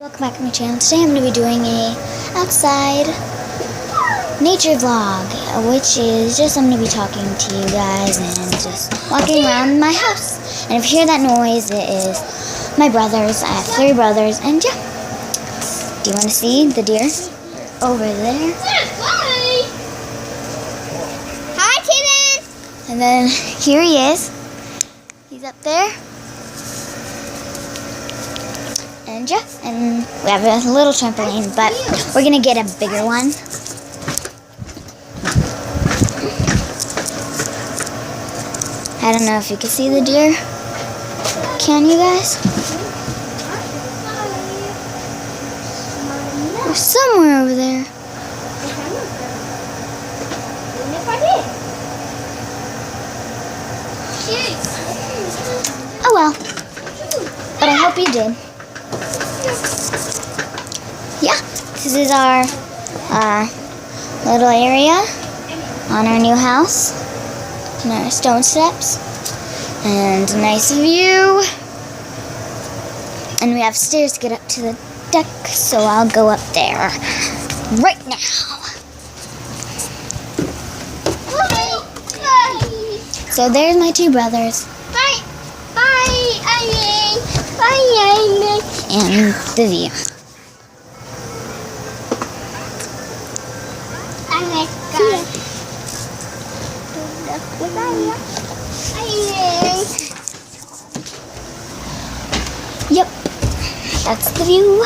Welcome back to my channel. Today I'm going to be doing a outside nature vlog, which is just I'm going to be talking to you guys and just walking around my house. And if you hear that noise, it is my brothers. I have 3 brothers, and yeah. Do you want to see the deer over there? Hi, Timon! And then here he is. He's up there. And yeah, and we have a little trampoline, but we're gonna get a bigger one. I don't know if you can see the deer. Can you guys? They're somewhere over there. Oh well. But I hope you did. Yeah, this is our little area on our new house, and our stone steps, and a nice view. And we have stairs to get up to the deck, so I'll go up there right now. So there's my 2 brothers. Bye, bye, And the view. Yep, that's the view.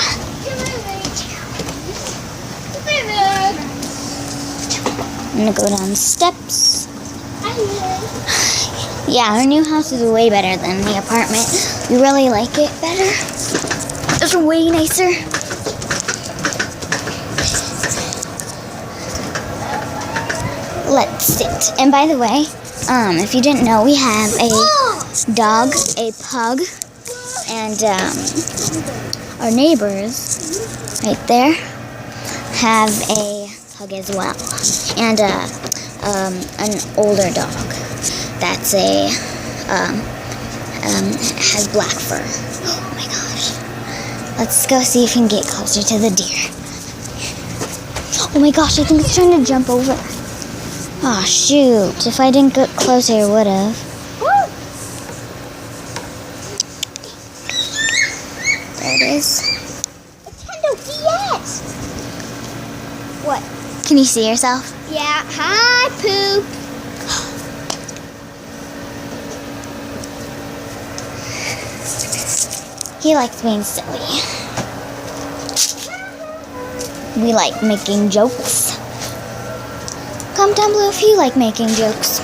I'm gonna go down the steps. Yeah, our new house is way better than the apartment. We really like it better. It's way nicer. Let's sit. And by the way, if you didn't know, we have a dog, a pug, and our neighbors right there have a pug as well, and an older dog that's has black fur. Oh my gosh! Let's go see if we can get closer to the deer. Oh my gosh! I think it's trying to jump over. Oh shoot! If I didn't get closer, I would have. There it is. What? Can you see yourself? Yeah, hi, Poop. He likes being silly. We like making jokes. Comment down below if you like making jokes.